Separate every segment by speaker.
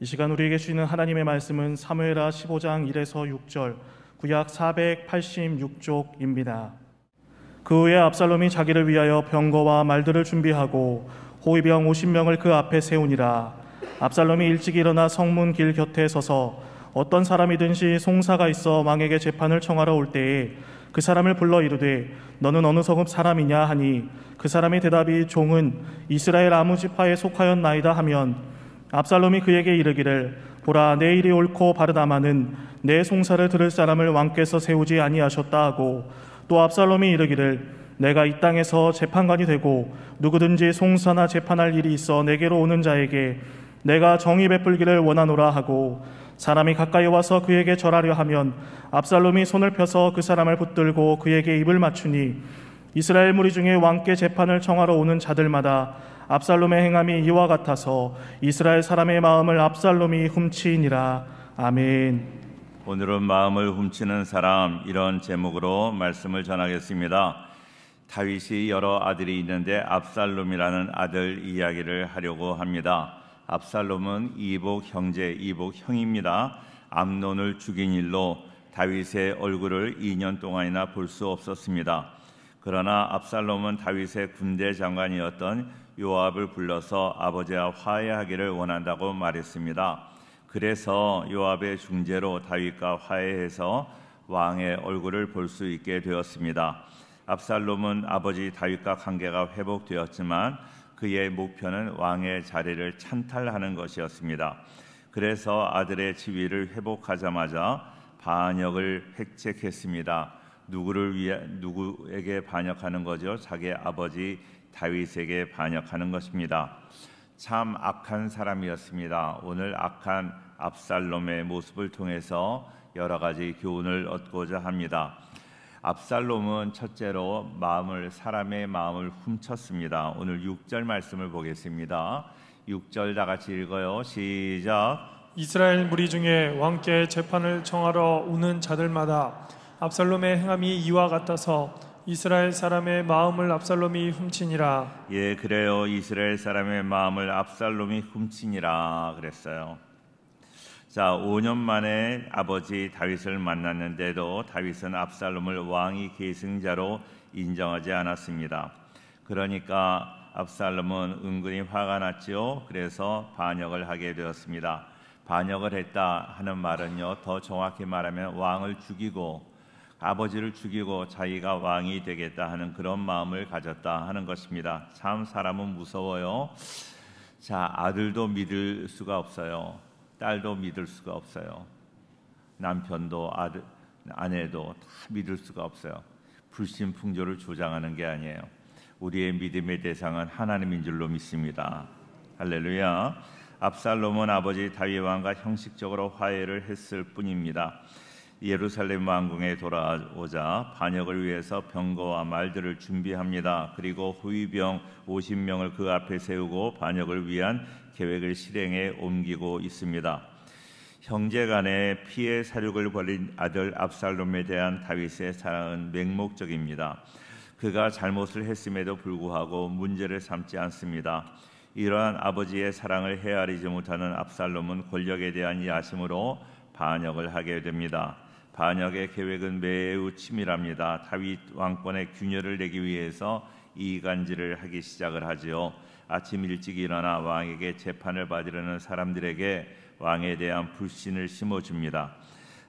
Speaker 1: 이 시간 우리에게 주시는 하나님의 말씀은 사무엘하 15장 1에서 6절, 구약 486쪽입니다. 그 후에 압살롬이 자기를 위하여 병거와 말들을 준비하고 호위병 50명을 그 앞에 세우니라. 압살롬이 일찍 일어나 성문 길 곁에 서서 어떤 사람이든지 송사가 있어 왕에게 재판을 청하러 올 때에 그 사람을 불러 이르되 너는 어느 성읍 사람이냐 하니 그 사람의 대답이 종은 이스라엘 아무 지파에 속하였나이다 하면 압살롬이 그에게 이르기를 보라 내 일이 옳고 바르다마는 내 송사를 들을 사람을 왕께서 세우지 아니하셨다 하고 또 압살롬이 이르기를 내가 이 땅에서 재판관이 되고 누구든지 송사나 재판할 일이 있어 내게로 오는 자에게 내가 정의 베풀기를 원하노라 하고 사람이 가까이 와서 그에게 절하려 하면 압살롬이 손을 펴서 그 사람을 붙들고 그에게 입을 맞추니 이스라엘 무리 중에 왕께 재판을 청하러 오는 자들마다 압살롬의 행함이 이와 같아서 이스라엘 사람의 마음을 압살롬이 훔치니라. 아멘.
Speaker 2: 오늘은 마음을 훔치는 사람, 이런 제목으로 말씀을 전하겠습니다. 다윗이 여러 아들이 있는데 압살롬이라는 아들 이야기를 하려고 합니다. 압살롬은 이복 형제, 이복 형입니다. 암논을 죽인 일로 다윗의 얼굴을 2년 동안이나 볼 수 없었습니다. 그러나 압살롬은 다윗의 군대 장관이었던 요압을 불러서 아버지와 화해하기를 원한다고 말했습니다. 그래서 요압의 중재로 다윗과 화해해서 왕의 얼굴을 볼 수 있게 되었습니다. 압살롬은 아버지 다윗과 관계가 회복되었지만 그의 목표는 왕의 자리를 찬탈하는 것이었습니다. 그래서 아들의 지위를 회복하자마자 반역을 획책했습니다. 누구에게 반역하는 거죠? 자기 아버지 다윗에게 반역하는 것입니다. 참 악한 사람이었습니다. 오늘 악한 압살롬의 모습을 통해서 여러 가지 교훈을 얻고자 합니다. 압살롬은 첫째로 사람의 마음을 훔쳤습니다. 오늘 6절 말씀을 보겠습니다. 6절 다 같이 읽어요. 시작.
Speaker 3: 이스라엘 무리 중에 왕께 재판을 청하러 오는 자들마다 압살롬의 행함이 이와 같아서 이스라엘 사람의 마음을 압살롬이 훔치니라.
Speaker 2: 예, 그래요. 이스라엘 사람의 마음을 압살롬이 훔치니라 그랬어요. 자, 5년 만에 아버지 다윗을 만났는데도 다윗은 압살롬을 왕위 계승자로 인정하지 않았습니다. 그러니까 압살롬은 은근히 화가 났지요. 그래서 반역을 하게 되었습니다. 반역을 했다 하는 말은요, 더 정확히 말하면 왕을 죽이고 아버지를 죽이고 자기가 왕이 되겠다 하는 그런 마음을 가졌다 하는 것입니다. 참 사람은 무서워요. 자, 아들도 믿을 수가 없어요. 딸도 믿을 수가 없어요. 남편도 아내도 다 믿을 수가 없어요. 불신풍조를 조장하는 게 아니에요. 우리의 믿음의 대상은 하나님인 줄로 믿습니다. 할렐루야. 압살롬은 아버지 다윗 왕과 형식적으로 화해를 했을 뿐입니다. 예루살렘 왕궁에 돌아오자 반역을 위해서 병거와 말들을 준비합니다. 그리고 호위병 50명을 그 앞에 세우고 반역을 위한 계획을 실행에 옮기고 있습니다. 형제간에 피해 사륙을 벌인 아들 압살롬에 대한 다윗의 사랑은 맹목적입니다. 그가 잘못을 했음에도 불구하고 문제를 삼지 않습니다. 이러한 아버지의 사랑을 헤아리지 못하는 압살롬은 권력에 대한 야심으로 반역을 하게 됩니다. 반역의 계획은 매우 치밀합니다. 다윗 왕권의 균열을 내기 위해서 이간질을 하기 시작을 하지요. 아침 일찍 일어나 왕에게 재판을 받으려는 사람들에게 왕에 대한 불신을 심어줍니다.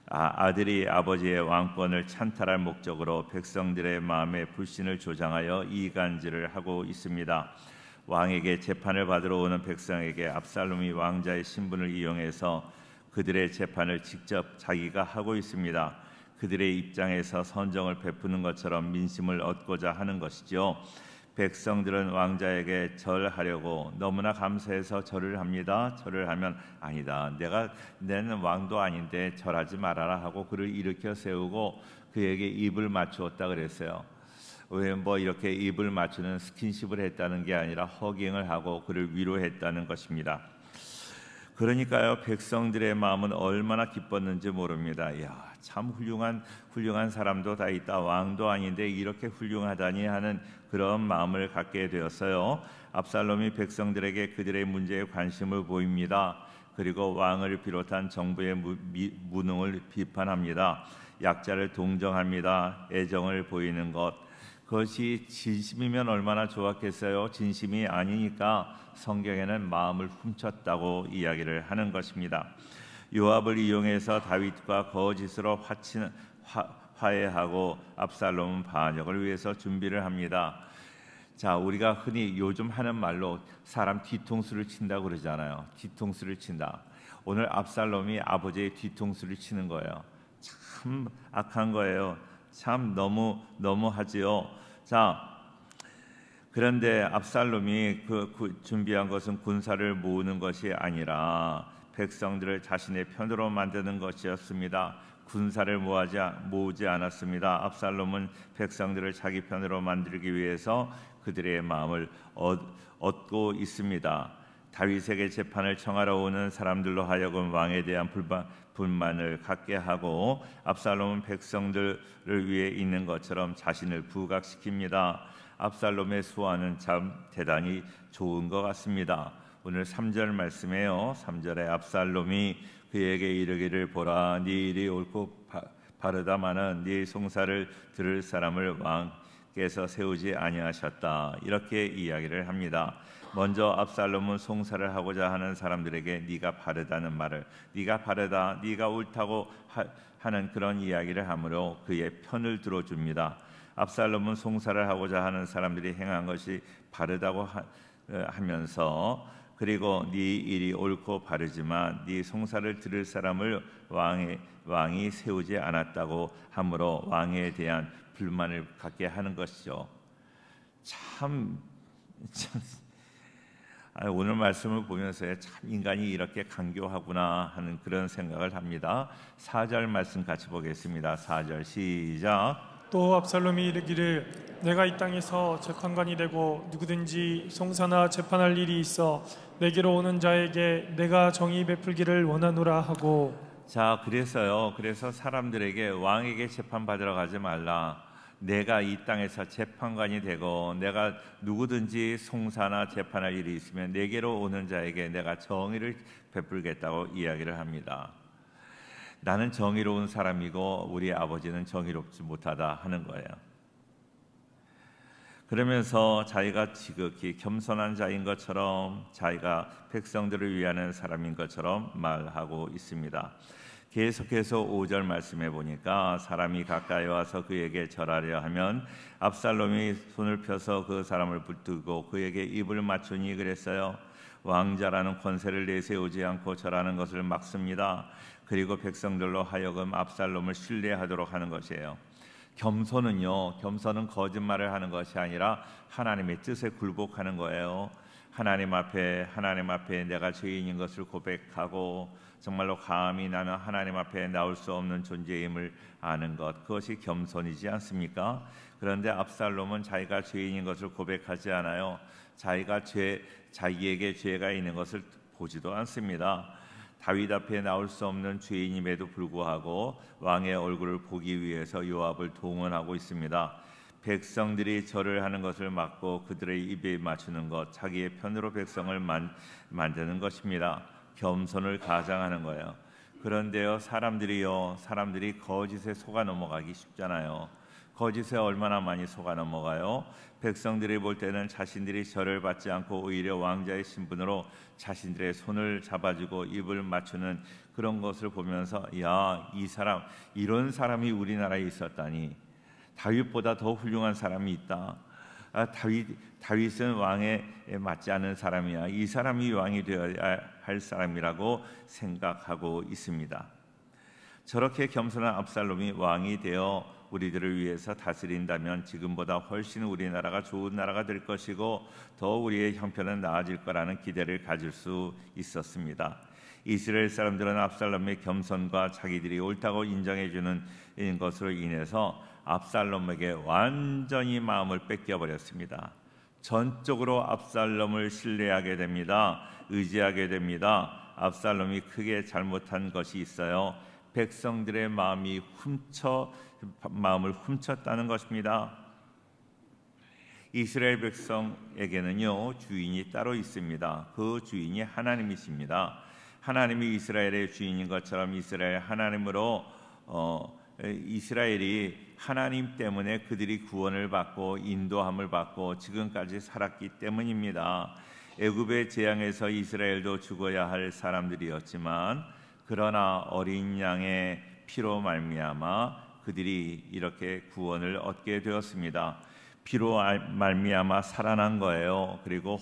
Speaker 2: 아들이 아버지의 왕권을 찬탈할 목적으로 백성들의 마음에 불신을 조장하여 이간질을 하고 있습니다. 왕에게 재판을 받으러 오는 백성에게 압살롬이 왕자의 신분을 이용해서 그들의 재판을 직접 자기가 하고 있습니다. 그들의 입장에서 선정을 베푸는 것처럼 민심을 얻고자 하는 것이죠. 백성들은 왕자에게 절하려고 너무나 감사해서 절을 합니다. 절을 하면 아니다, 내는 왕도 아닌데 절하지 말아라 하고 그를 일으켜 세우고 그에게 입을 맞추었다 그랬어요. 왜 이렇게 입을 맞추는 스킨십을 했다는 게 아니라 허깅을 하고 그를 위로했다는 것입니다. 그러니까요, 백성들의 마음은 얼마나 기뻤는지 모릅니다. 야, 참 훌륭한 사람도 다 있다. 왕도 아닌데 이렇게 훌륭하다니 하는 그런 마음을 갖게 되었어요. 압살롬이 백성들에게 그들의 문제에 관심을 보입니다. 그리고 왕을 비롯한 정부의 무능을 비판합니다. 약자를 동정합니다. 애정을 보이는 것, 그것이 진심이면 얼마나 좋았겠어요. 진심이 아니니까 성경에는 마음을 훔쳤다고 이야기를 하는 것입니다. 요압을 이용해서 다윗과 거짓으로 화해하고 압살롬은 반역을 위해서 준비를 합니다. 자, 우리가 흔히 요즘 하는 말로 사람 뒤통수를 친다고 그러잖아요. 뒤통수를 친다. 오늘 압살롬이 아버지의 뒤통수를 치는 거예요. 참 악한 거예요. 참 너무하지요. 자, 그런데 압살롬이 준비한 것은 군사를 모으는 것이 아니라 백성들을 자신의 편으로 만드는 것이었습니다. 군사를 모으지 않았습니다. 압살롬은 백성들을 자기 편으로 만들기 위해서 그들의 마음을 얻고 있습니다. 다윗에게 재판을 청하러 오는 사람들로 하여금 왕에 대한 불만을 갖게 하고 압살롬은 백성들을 위해 있는 것처럼 자신을 부각시킵니다. 압살롬의 수완은 참 대단히 좋은 것 같습니다. 오늘 3절 말씀에요. 3절에 압살롬이 그에게 이르기를 보라, 네 일이 옳고 바르다마는 네 송사를 들을 사람을 왕께서 세우지 아니하셨다. 이렇게 이야기를 합니다. 먼저 압살롬은 송사를 하고자 하는 사람들에게 네가 바르다는 말을, 네가 바르다, 네가 옳다고 하는 그런 이야기를 하므로 그의 편을 들어줍니다. 압살롬은 송사를 하고자 하는 사람들이 행한 것이 바르다고 하면서 그리고 네 일이 옳고 바르지만 네 송사를 들을 사람을 왕이 세우지 않았다고 하므로 왕에 대한 불만을 갖게 하는 것이죠. 참 오늘 말씀을 보면서 참 인간이 이렇게 간교하구나 하는 그런 생각을 합니다. 4절 말씀 같이 보겠습니다. 4절 시작.
Speaker 3: 또 압살롬이 이르기를 내가 이 땅에서 재판관이 되고 누구든지 송사나 재판할 일이 있어 내게로 오는 자에게 내가 정의 베풀기를 원하노라 하고.
Speaker 2: 자, 그래서 사람들에게 왕에게 재판 받으러 가지 말라. 내가 이 땅에서 재판관이 되고 내가 누구든지 송사나 재판할 일이 있으면 내게로 오는 자에게 내가 정의를 베풀겠다고 이야기를 합니다. 나는 정의로운 사람이고 우리 아버지는 정의롭지 못하다 하는 거예요. 그러면서 자기가 지극히 겸손한 자인 것처럼, 자기가 백성들을 위하는 사람인 것처럼 말하고 있습니다. 계속해서 5절 말씀해 보니까 사람이 가까이 와서 그에게 절하려 하면 압살롬이 손을 펴서 그 사람을 붙들고 그에게 입을 맞추니 그랬어요. 왕자라는 권세를 내세우지 않고 절하는 것을 막습니다. 그리고 백성들로 하여금 압살롬을 신뢰하도록 하는 것이에요. 겸손은 거짓말을 하는 것이 아니라 하나님의 뜻에 굴복하는 거예요. 하나님 앞에 내가 죄인인 것을 고백하고 정말로 감히 나는 하나님 앞에 나올 수 없는 존재임을 아는 것, 그것이 겸손이지 않습니까? 그런데 압살롬은 자기가 죄인인 것을 고백하지 않아요. 자기에게 죄가 있는 것을 보지도 않습니다. 다윗 앞에 나올 수 없는 죄인임에도 불구하고 왕의 얼굴을 보기 위해서 요압을 동원하고 있습니다. 백성들이 절을 하는 것을 막고 그들의 입에 맞추는 것, 자기의 편으로 백성을 만드는 것입니다. 겸손을 가장하는 거예요. 그런데요, 사람들이 거짓에 속아 넘어가기 쉽잖아요. 거짓에 얼마나 많이 속아 넘어가요? 백성들이 볼 때는 자신들이 절을 받지 않고 오히려 왕자의 신분으로 자신들의 손을 잡아주고 입을 맞추는 그런 것을 보면서 야, 이런 사람이 우리나라에 있었다니, 다윗보다 더 훌륭한 사람이 있다. 다윗은 왕에 맞지 않는 사람이야. 이 사람이 왕이 되어야 할 사람이라고 생각하고 있습니다. 저렇게 겸손한 압살롬이 왕이 되어 우리들을 위해서 다스린다면 지금보다 훨씬 우리나라가 좋은 나라가 될 것이고 더 우리의 형편은 나아질 거라는 기대를 가질 수 있었습니다. 이스라엘 사람들은 압살롬의 겸손과 자기들이 옳다고 인정해주는 것으로 인해서 압살롬에게 완전히 마음을 뺏겨버렸습니다. 전적으로 압살롬을 신뢰하게 됩니다. 의지하게 됩니다. 압살롬이 크게 잘못한 것이 있어요. 백성들의 마음을 훔쳤다는 것입니다. 이스라엘 백성에게는요, 주인이 따로 있습니다. 그 주인이 하나님이십니다. 하나님이 이스라엘의 주인인 것처럼 이스라엘이 하나님 때문에 그들이 구원을 받고 인도함을 받고 지금까지 살았기 때문입니다. 애굽의 재앙에서 이스라엘도 죽어야 할 사람들이었지만, 그러나 어린 양의 피로 말미암아 그들이 이렇게 구원을 얻게 되었습니다. 피로 말미암아 살아난 거예요. 그리고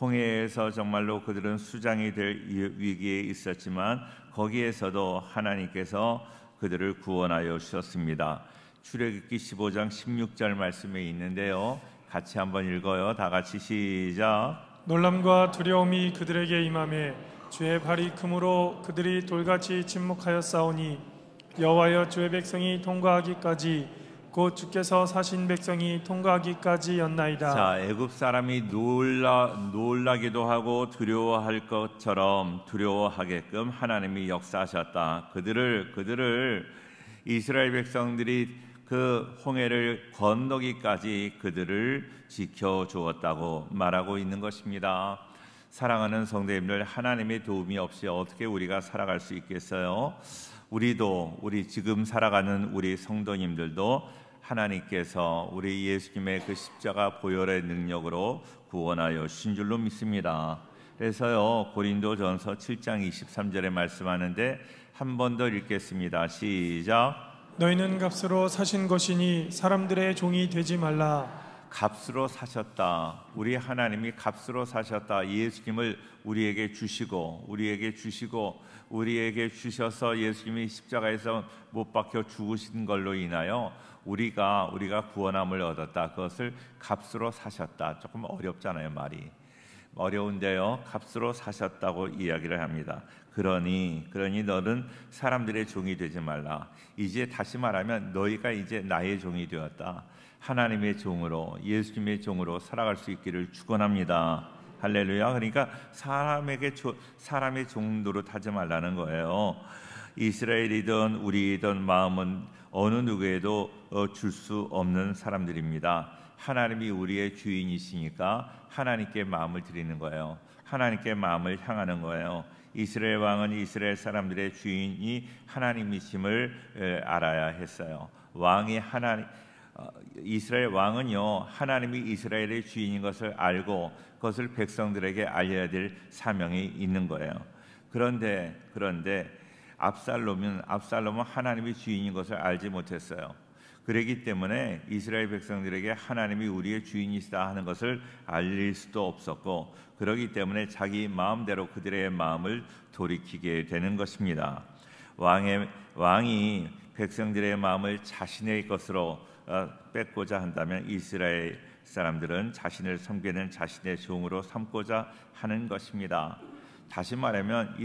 Speaker 2: 홍해에서 정말로 그들은 수장이 될 위기에 있었지만 거기에서도 하나님께서 그들을 구원하여 주셨습니다. 출애굽기 15장 16절 말씀에 있는데요, 같이 한번 읽어요. 다 같이 시작.
Speaker 3: 놀람과 두려움이 그들에게 임하매 주의 발이 크므로 그들이 돌같이 침묵하였사오니 여호와여, 주의 백성이 통과하기까지 곧 주께서 사신 백성이 통과하기까지였나이다.
Speaker 2: 자, 애굽 사람이 놀라기도 하고 두려워할 것처럼 두려워하게끔 하나님이 역사하셨다. 그들을 이스라엘 백성들이 그 홍해를 건너기까지 그들을 지켜주었다고 말하고 있는 것입니다. 사랑하는 성도님들, 하나님의 도움이 없이 어떻게 우리가 살아갈 수 있겠어요? 우리 지금 살아가는 우리 성도님들도 하나님께서 우리 예수님의 그 십자가 보혈의 능력으로 구원하여 주신 줄로 믿습니다. 그래서요, 고린도전서 7장 23절에 말씀하는데 한 번 더 읽겠습니다. 시작.
Speaker 3: 너희는 값으로 사신 것이니 사람들의 종이 되지 말라.
Speaker 2: 값으로 사셨다. 우리 하나님이 값으로 사셨다. 예수님을 우리에게 주셔서 예수님이 십자가에서 못 박혀 죽으신 걸로 인하여 우리가 구원함을 얻었다. 그것을 값으로 사셨다. 조금 어렵잖아요, 말이. 어려운데요, 값으로 사셨다고 이야기를 합니다. 그러니 너는 사람들의 종이 되지 말라. 이제 다시 말하면 너희가 이제 나의 종이 되었다. 하나님의 종으로, 예수님의 종으로 살아갈 수 있기를 축원합니다. 할렐루야. 그러니까 사람의 종 노릇하지 말라는 거예요. 이스라엘이든 우리이든 마음은 어느 누구에도 줄 수 없는 사람들입니다. 하나님이 우리의 주인이시니까 하나님께 마음을 드리는 거예요. 하나님께 마음을 향하는 거예요. 이스라엘 왕은 이스라엘 사람들의 주인이 하나님이심을 알아야 했어요. 이스라엘 왕은요, 하나님이 이스라엘의 주인인 것을 알고 그것을 백성들에게 알려야 될 사명이 있는 거예요. 그런데 압살롬은 하나님이 주인인 것을 알지 못했어요. 그렇기 때문에 이스라엘 백성들에게 하나님이 우리의 주인이시다 하는 것을 알릴 수도 없었고, 그렇기 때문에 자기 마음대로 그들의 마음을 돌이키게 되는 것입니다. 왕이 백성들의 마음을 자신의 것으로 뺏고자 한다면 이스라엘 사람들은 자신을 섬기는 자신의 종으로 삼고자 하는 것입니다. 다시 말하면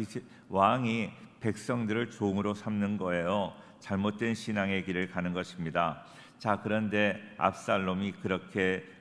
Speaker 2: 왕이 백성들을 종으로 삼는 거예요. 잘못된 신앙의 길을 가는 것입니다. 자, 그런데 압살롬이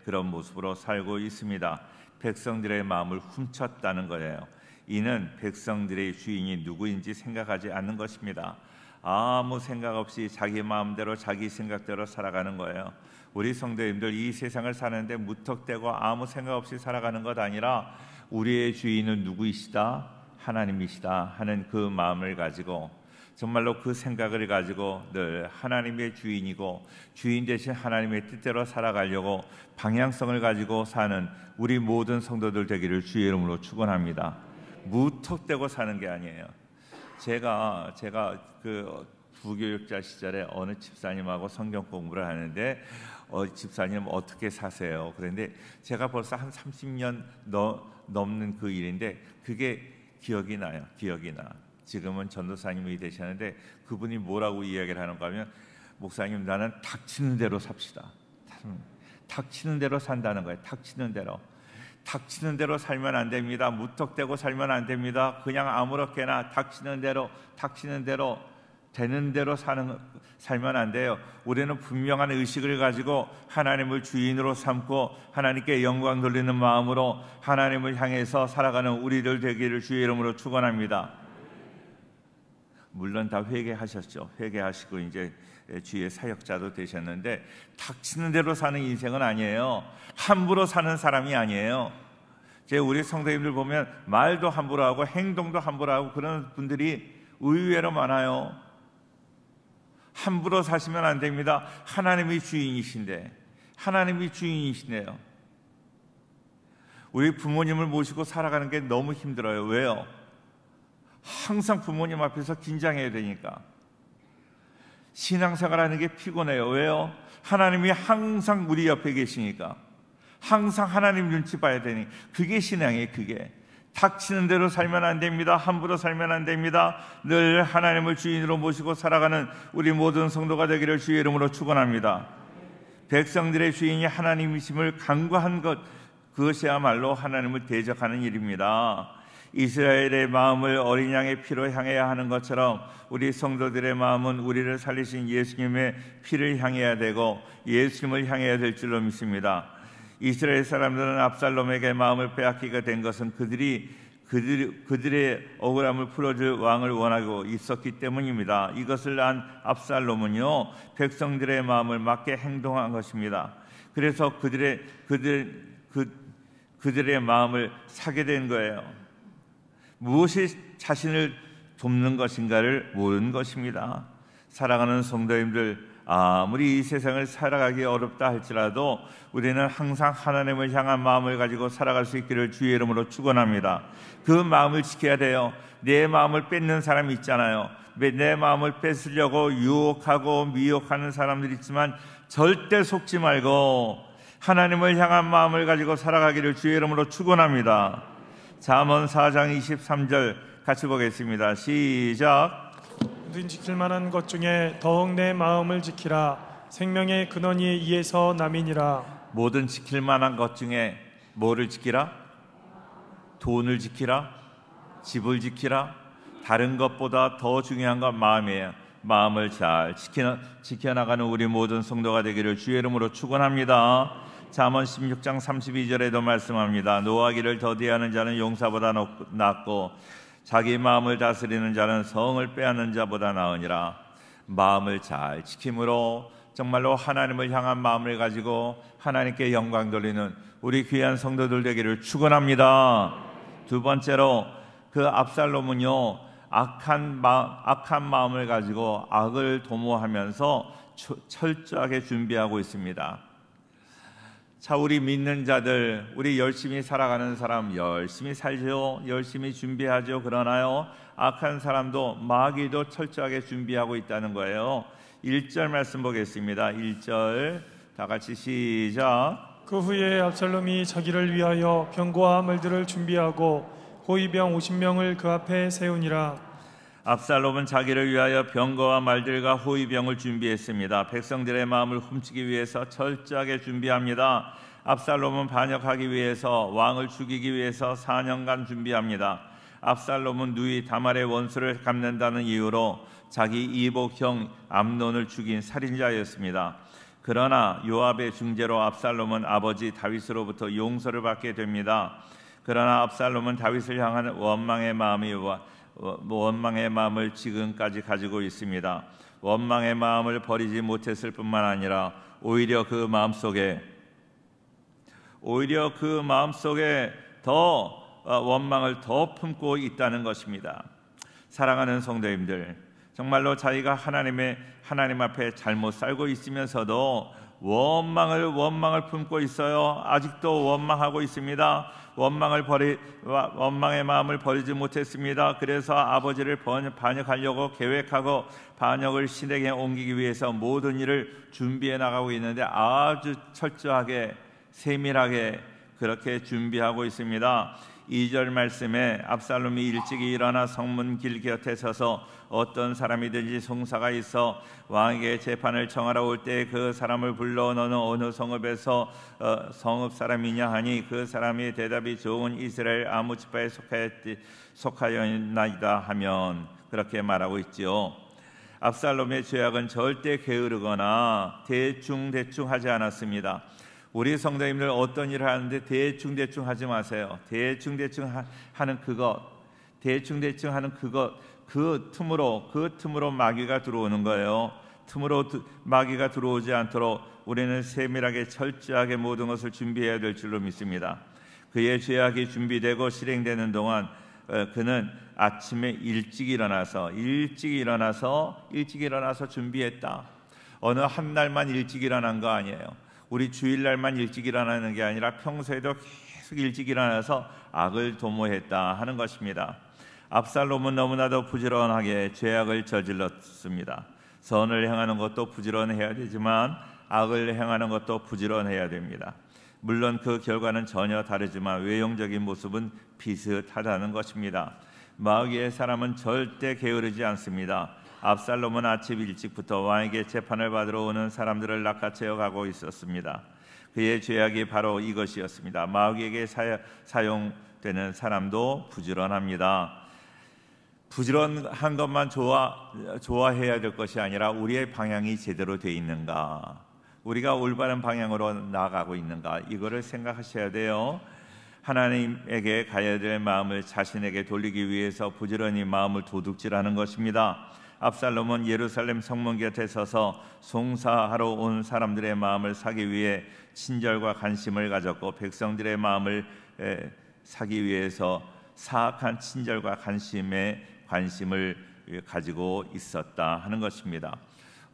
Speaker 2: 그런 모습으로 살고 있습니다. 백성들의 마음을 훔쳤다는 거예요. 이는 백성들의 주인이 누구인지 생각하지 않는 것입니다. 아무 생각 없이 자기 마음대로 자기 생각대로 살아가는 거예요. 우리 성도님들, 이 세상을 사는데 무턱대고 아무 생각 없이 살아가는 것 아니라 우리의 주인은 누구이시다? 하나님이시다 하는 그 마음을 가지고, 정말로 그 생각을 가지고 늘 하나님의 주인이고 주인 대신 하나님의 뜻대로 살아가려고 방향성을 가지고 사는 우리 모든 성도들 되기를 주의 이름으로 축원합니다. 무턱대고 사는 게 아니에요. 제가 그 부교육자 시절에 어느 집사님하고 성경 공부를 하는데 집사님 어떻게 사세요? 그런데 제가 벌써 한 30년 넘는 그 일인데 그게 기억이 나요. 지금은 전도사님이 되셨는데 그분이 뭐라고 이야기를 하는가 하면, 목사님, 나는 닥치는 대로 삽시다. 닥치는 대로 산다는 거예요. 닥치는 대로 살면 안 됩니다. 무턱대고 살면 안 됩니다. 그냥 아무렇게나 닥치는 대로 되는 대로 살면 안 돼요. 우리는 분명한 의식을 가지고 하나님을 주인으로 삼고 하나님께 영광 돌리는 마음으로 하나님을 향해서 살아가는 우리들 되기를 주의 이름으로 축원합니다. 물론 다 회개하셨죠. 회개하시고 이제 주의 사역자도 되셨는데 닥치는 대로 사는 인생은 아니에요. 함부로 사는 사람이 아니에요. 우리 성도님들 보면 말도 함부로 하고 행동도 함부로 하고 그런 분들이 의외로 많아요. 함부로 사시면 안 됩니다. 하나님이 주인이신데, 하나님이 주인이시네요. 우리 부모님을 모시고 살아가는 게 너무 힘들어요. 왜요? 항상 부모님 앞에서 긴장해야 되니까. 신앙생활하는 게 피곤해요. 왜요? 하나님이 항상 우리 옆에 계시니까. 항상 하나님 눈치 봐야 되니. 그게 신앙이에요. 그게. 닥치는 대로 살면 안 됩니다. 함부로 살면 안 됩니다. 늘 하나님을 주인으로 모시고 살아가는 우리 모든 성도가 되기를 주의 이름으로 축원합니다. 백성들의 주인이 하나님이심을 간구한 것, 그것이야말로 하나님을 대적하는 일입니다. 이스라엘의 마음을 어린 양의 피로 향해야 하는 것처럼 우리 성도들의 마음은 우리를 살리신 예수님의 피를 향해야 되고 예수님을 향해야 될 줄로 믿습니다. 이스라엘 사람들은 압살롬에게 마음을 빼앗기게 된 것은 그들의 억울함을 풀어줄 왕을 원하고 있었기 때문입니다. 이것을 안 압살롬은요, 백성들의 마음을 맞게 행동한 것입니다. 그래서 그들의 마음을 사게 된 거예요. 무엇이 자신을 돕는 것인가를 모르는 것입니다. 사랑하는 성도님들, 아무리 이 세상을 살아가기 어렵다 할지라도 우리는 항상 하나님을 향한 마음을 가지고 살아갈 수 있기를 주의 이름으로 축원합니다. 그 마음을 지켜야 돼요. 내 마음을 뺏는 사람이 있잖아요. 내 마음을 뺏으려고 유혹하고 미혹하는 사람들이 있지만 절대 속지 말고 하나님을 향한 마음을 가지고 살아가기를 주의 이름으로 축원합니다. 잠언 4장 23절 같이 보겠습니다. 시작.
Speaker 3: 모든 지킬 만한 것 중에 더욱 내 마음을 지키라. 생명의 근원이 이에서 남이니라.
Speaker 2: 모든 지킬 만한 것 중에 뭐를 지키라? 돈을 지키라? 집을 지키라? 다른 것보다 더 중요한 건 마음이에요. 마음을 잘 지켜나가는 우리 모든 성도가 되기를 주의 이름으로 축원합니다. 잠언 16장 32절에도 말씀합니다. 노하기를 더디하는 자는 용사보다 낫고 자기 마음을 다스리는 자는 성을 빼앗는 자보다 나으니라. 마음을 잘 지킴으로 정말로 하나님을 향한 마음을 가지고 하나님께 영광 돌리는 우리 귀한 성도들 되기를 축원합니다. 두 번째로 그 압살롬은요, 악한 마음을 가지고 악을 도모하면서 철저하게 준비하고 있습니다. 자, 우리 믿는 자들, 우리 열심히 살아가는 사람 열심히 살죠. 열심히 준비하죠. 그러나요, 악한 사람도 마귀도 철저하게 준비하고 있다는 거예요. 1절 말씀 보겠습니다. 1절 다 같이 시작.
Speaker 3: 그 후에 압살롬이 자기를 위하여 병거와 말들을 준비하고 호위병 50명을 그 앞에 세우니라.
Speaker 2: 압살롬은 자기를 위하여 병거와 말들과 호위병을 준비했습니다. 백성들의 마음을 훔치기 위해서 철저하게 준비합니다. 압살롬은 반역하기 위해서, 왕을 죽이기 위해서 4년간 준비합니다. 압살롬은 누이 다말의 원수를 갚는다는 이유로 자기 이복형 암논을 죽인 살인자였습니다. 그러나 요압의 중재로 압살롬은 아버지 다윗으로부터 용서를 받게 됩니다. 그러나 압살롬은 다윗을 향한 원망의 마음을 지금까지 가지고 있습니다. 원망의 마음을 버리지 못했을 뿐만 아니라 오히려 그 마음속에 더 원망을 더 품고 있다는 것입니다. 사랑하는 성도님들, 정말로 자기가 하나님 앞에 잘못 살고 있으면서도 원망을 품고 있어요. 아직도 원망하고 있습니다. 원망의 마음을 버리지 못했습니다. 그래서 아버지를 반역하려고 계획하고 반역을 신에게 옮기기 위해서 모든 일을 준비해 나가고 있는데 아주 철저하게 세밀하게 그렇게 준비하고 있습니다. 2절 말씀에 압살롬이 일찍이 일어나 성문 길 곁에 서서 어떤 사람이든지 송사가 있어 왕에게 재판을 청하러 올 때 그 사람을 불러 너는 어느 성읍에서 성읍 사람이냐 하니 그 사람이 대답이 좋은 이스라엘 아무 지파에 속하였나이다 하면 그렇게 말하고 있지요. 압살롬의 죄악은 절대 게으르거나 대충 하지 않았습니다. 우리 성도님들 어떤 일을 하는데 대충 하지 마세요. 대충 하는 그것, 그 틈으로 마귀가 들어오는 거예요. 틈으로 마귀가 들어오지 않도록 우리는 세밀하게 철저하게 모든 것을 준비해야 될 줄로 믿습니다. 그의 죄악이 준비되고 실행되는 동안 그는 아침에 일찍 일어나서 준비했다. 어느 한 날만 일찍 일어난 거 아니에요. 우리 주일날만 일찍 일어나는 게 아니라 평소에도 계속 일찍 일어나서 악을 도모했다 하는 것입니다. 압살롬은 너무나도 부지런하게 죄악을 저질렀습니다. 선을 행하는 것도 부지런해야 되지만 악을 행하는 것도 부지런해야 됩니다. 물론 그 결과는 전혀 다르지만 외형적인 모습은 비슷하다는 것입니다. 마귀의 사람은 절대 게으르지 않습니다. 압살롬은 아침 일찍부터 왕에게 재판을 받으러 오는 사람들을 낚아채어 가고 있었습니다. 그의 죄악이 바로 이것이었습니다. 마귀에게 사용되는 사람도 부지런합니다. 부지런한 것만 좋아해야 될 것이 아니라 우리의 방향이 제대로 돼 있는가, 우리가 올바른 방향으로 나아가고 있는가, 이거를 생각하셔야 돼요. 하나님에게 가야 될 마음을 자신에게 돌리기 위해서 부지런히 마음을 도둑질하는 것입니다. 압살롬은 예루살렘 성문 곁에 서서 송사하러 온 사람들의 마음을 사기 위해 친절과 관심을 가졌고, 백성들의 마음을 사기 위해서 사악한 친절과 관심을 가지고 있었다 하는 것입니다.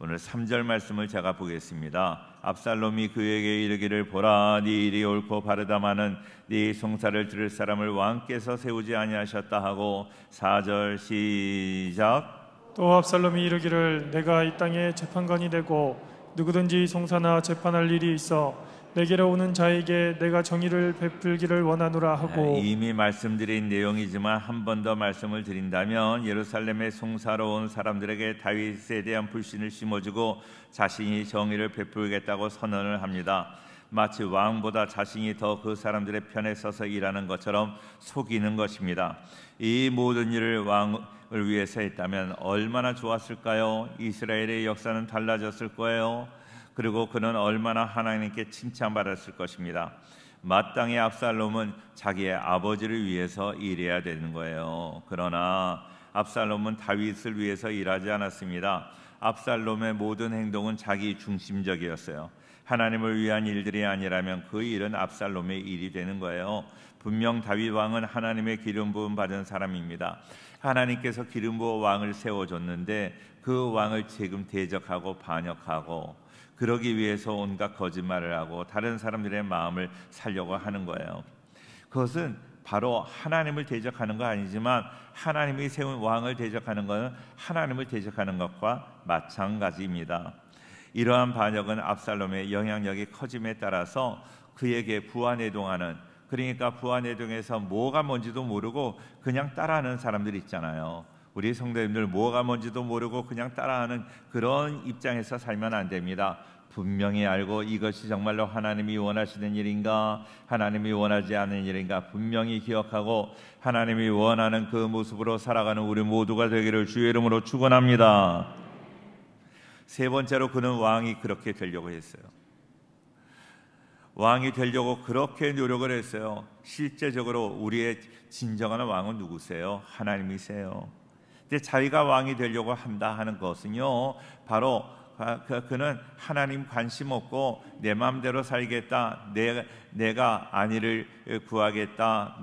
Speaker 2: 오늘 3절 말씀을 제가 보겠습니다. 압살롬이 그에게 이르기를, 보라, 네 일이 옳고 바르다마는 네 송사를 들을 사람을 왕께서 세우지 아니하셨다 하고, 4절 시작.
Speaker 3: 또 압살롬이 이르기를, 내가 이 땅에 재판관이 되고 누구든지 송사나 재판할 일이 있어 내게로 오는 자에게 내가 정의를 베풀기를 원하노라 하고.
Speaker 2: 이미 말씀드린 내용이지만 한 번 더 말씀을 드린다면, 예루살렘에 송사로 온 사람들에게 다윗에 대한 불신을 심어주고 자신이 정의를 베풀겠다고 선언을 합니다. 마치 왕보다 자신이 더 그 사람들의 편에 서서 일하는 것처럼 속이는 것입니다. 이 모든 일을 왕을 위해서 했다면 얼마나 좋았을까요? 이스라엘의 역사는 달라졌을 거예요. 그리고 그는 얼마나 하나님께 칭찬받았을 것입니다. 마땅히 압살롬은 자기의 아버지를 위해서 일해야 되는 거예요. 그러나 압살롬은 다윗을 위해서 일하지 않았습니다. 압살롬의 모든 행동은 자기 중심적이었어요. 하나님을 위한 일들이 아니라면 그 일은 압살롬의 일이 되는 거예요. 분명 다윗 왕은 하나님의 기름 부음 받은 사람입니다. 하나님께서 기름 부어 왕을 세워줬는데 그 왕을 지금 대적하고 반역하고, 그러기 위해서 온갖 거짓말을 하고 다른 사람들의 마음을 살려고 하는 거예요. 그것은 바로 하나님을 대적하는 거 아니지만, 하나님이 세운 왕을 대적하는 것은 하나님을 대적하는 것과 마찬가지입니다. 이러한 반역은 압살롬의 영향력이 커짐에 따라서 그에게 부하내동하는, 그러니까 부하내동에서 뭐가 뭔지도 모르고 그냥 따라하는 사람들 있잖아요. 우리 성도님들 뭐가 뭔지도 모르고 그냥 따라하는 그런 입장에서 살면 안 됩니다. 분명히 알고 이것이 정말로 하나님이 원하시는 일인가, 하나님이 원하지 않는 일인가 분명히 기억하고 하나님이 원하는 그 모습으로 살아가는 우리 모두가 되기를 주의 이름으로 축원합니다. 세 번째로, 그는 왕이 그렇게 되려고 했어요. 왕이 되려고 그렇게 노력을 했어요. 실제적으로 우리의 진정한 왕은 누구세요? 하나님이세요. 근데 자기가 왕이 되려고 한다 하는 것은요, 바로 그는 하나님 관심 없고 내 마음대로 살겠다, 내가 안위를 구하겠다,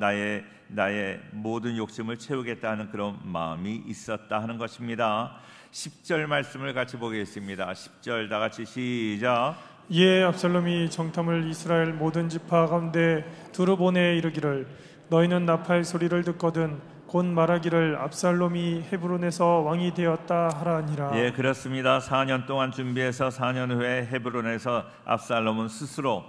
Speaker 2: 나의 모든 욕심을 채우겠다 하는 그런 마음이 있었다 하는 것입니다. 10절 말씀을 같이 보겠습니다. 10절 다 같이 시작.
Speaker 3: 이에 압살롬이 정탐을 이스라엘 모든 지파 가운데 두루 보내 이르기를, 너희는 나팔 소리를 듣거든 곧 말하기를 압살롬이 헤브론에서 왕이 되었다 하라니라.
Speaker 2: 예, 그렇습니다. 4년 동안 준비해서 4년 후에 헤브론에서 압살롬은 스스로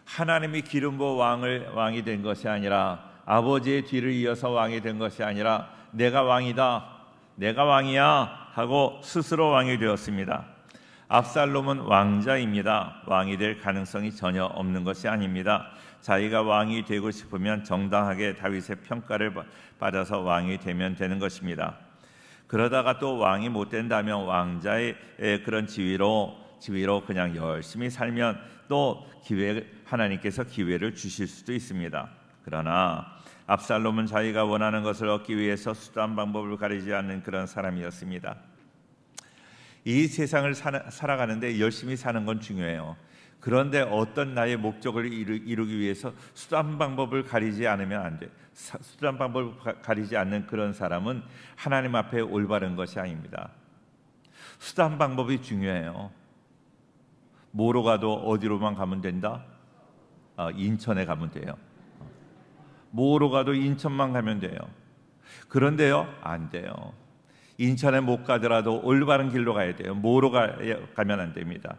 Speaker 2: 하나님이 기름 부어 왕이 된 것이 아니라, 아버지의 뒤를 이어서 왕이 된 것이 아니라, 내가 왕이다, 내가 왕이야 하고 스스로 왕이 되었습니다. 압살롬은 왕자입니다. 왕이 될 가능성이 전혀 없는 것이 아닙니다. 자기가 왕이 되고 싶으면 정당하게 다윗의 평가를 받아서 왕이 되면 되는 것입니다. 그러다가 또 왕이 못 된다면 왕자의 그런 지위로 그냥 열심히 살면 또 하나님께서 기회를 주실 수도 있습니다. 그러나 압살롬은 자기가 원하는 것을 얻기 위해서 수단 방법을 가리지 않는 그런 사람이었습니다. 이 세상을 살아가는데 열심히 사는 건 중요해요. 그런데 어떤 나의 목적을 이루기 위해서 수단 방법을 가리지 않으면 안 돼. 수단 방법을 가리지 않는 그런 사람은 하나님 앞에 올바른 것이 아닙니다. 수단 방법이 중요해요. 뭐로 가도 어디로만 가면 된다? 인천에 가면 돼요. 뭐로 가도 인천만 가면 돼요. 그런데요, 안 돼요. 인천에 못 가더라도 올바른 길로 가야 돼요. 뭐로 가면 안 됩니다.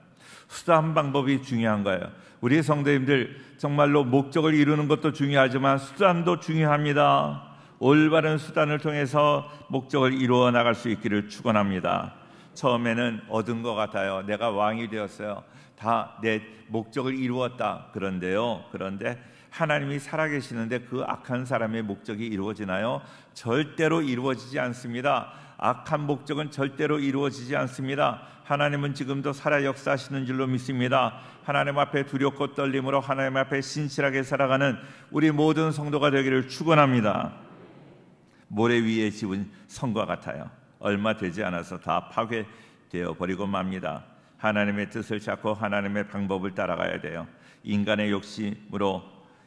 Speaker 2: 수단 방법이 중요한 거예요. 우리 성도님들 정말로 목적을 이루는 것도 중요하지만 수단도 중요합니다. 올바른 수단을 통해서 목적을 이루어 나갈 수 있기를 축원합니다. 처음에는 얻은 것 같아요. 내가 왕이 되었어요. 다 내 목적을 이루었다. 그런데 하나님이 살아계시는데 그 악한 사람의 목적이 이루어지나요? 절대로 이루어지지 않습니다. 악한 목적은 절대로 이루어지지 않습니다. 하나님은 지금도 살아 역사하시는 줄로 믿습니다. 하나님 앞에 두렵고 떨림으로 하나님 앞에 신실하게 살아가는 우리 모든 성도가 되기를 축원합니다. 모래 위에 집은 성과 같아요. 얼마 되지 않아서 다 파괴되어 버리고 맙니다. 하나님의 뜻을 찾고 하나님의 방법을 따라가야 돼요. 인간의 욕심으로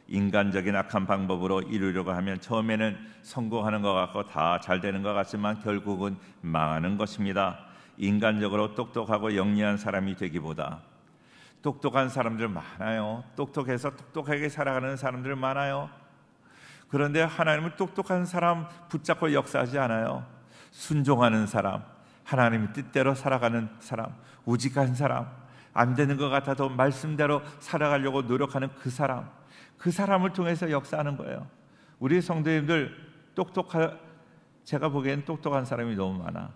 Speaker 2: 인간적인 악한 방법으로 이루려고 하면 처음에는 성공하는 것 같고 다 잘 되는 것 같지만 결국은 망하는 것입니다. 인간적으로 똑똑하고 영리한 사람이 되기보다 똑똑한 사람들 많아요. 똑똑해서 똑똑하게 살아가는 사람들 많아요. 그런데 하나님은 똑똑한 사람 붙잡고 역사하지 않아요. 순종하는 사람, 하나님의 뜻대로 살아가는 사람, 우직한 사람, 안 되는 것 같아도 말씀대로 살아가려고 노력하는 그 사람을 통해서 역사하는 거예요. 우리 성도님들 제가 보기엔 똑똑한 사람이 너무 많아.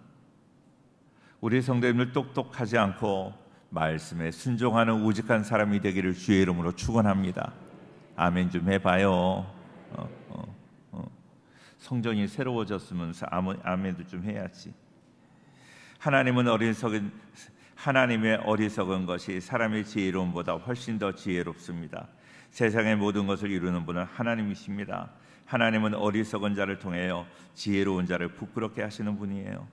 Speaker 2: 우리 성도님들 똑똑하지 않고 말씀에 순종하는 우직한 사람이 되기를 주의 이름으로 축원합니다. 아멘 좀 해봐요. 성전이 새로워졌으면 아멘도 좀 해야지. 하나님의 어리석은 것이 사람의 지혜로움보다 훨씬 더 지혜롭습니다. 세상의 모든 것을 이루는 분은 하나님이십니다. 하나님은 어리석은 자를 통하여 지혜로운 자를 부끄럽게 하시는 분이에요.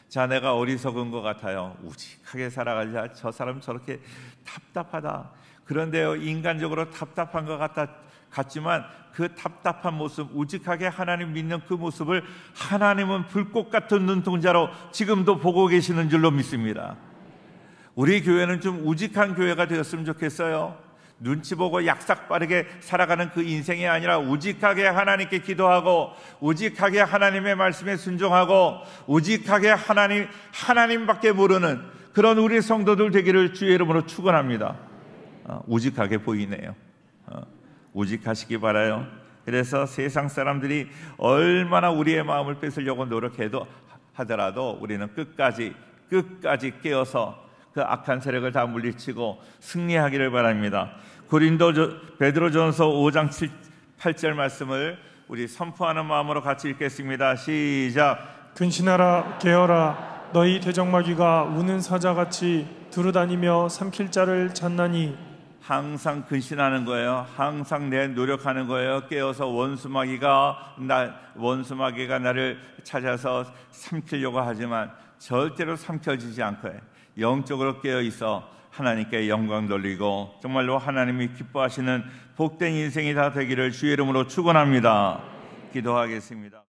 Speaker 2: 자, 내가 어리석은 것 같아요. 우직하게 살아가자. 저 사람 저렇게 답답하다. 그런데요, 인간적으로 답답한 것 같지만 그 답답한 모습, 우직하게 하나님 믿는 그 모습을 하나님은 불꽃 같은 눈동자로 지금도 보고 계시는 줄로 믿습니다. 우리 교회는 좀 우직한 교회가 되었으면 좋겠어요. 눈치 보고 약삭 빠르게 살아가는 그 인생이 아니라 우직하게 하나님께 기도하고 우직하게 하나님의 말씀에 순종하고 우직하게 하나님밖에 모르는 그런 우리 성도들 되기를 주의 이름으로 축원합니다. 우직하게 보이네요. 우직하시기 바라요. 그래서 세상 사람들이 얼마나 우리의 마음을 뺏으려고 노력해도 하더라도 우리는 끝까지 깨어서 그 악한 세력을 다 물리치고 승리하기를 바랍니다. 베드로전서 5장 8절 말씀을 우리 선포하는 마음으로 같이 읽겠습니다. 시작.
Speaker 3: 근신하라 깨어라 너희 대적마귀가 우는 사자같이 두루다니며 삼킬 자를 찾나니.
Speaker 2: 항상 근신하는 거예요. 항상 내 노력하는 거예요. 깨어서 원수마귀가 나를 찾아서 삼키려고 하지만 절대로 삼켜지지 않고 영적으로 깨어 있어 하나님께 영광 돌리고 정말로 하나님이 기뻐하시는 복된 인생이 다 되기를 주의 이름으로 축원합니다. 기도하겠습니다.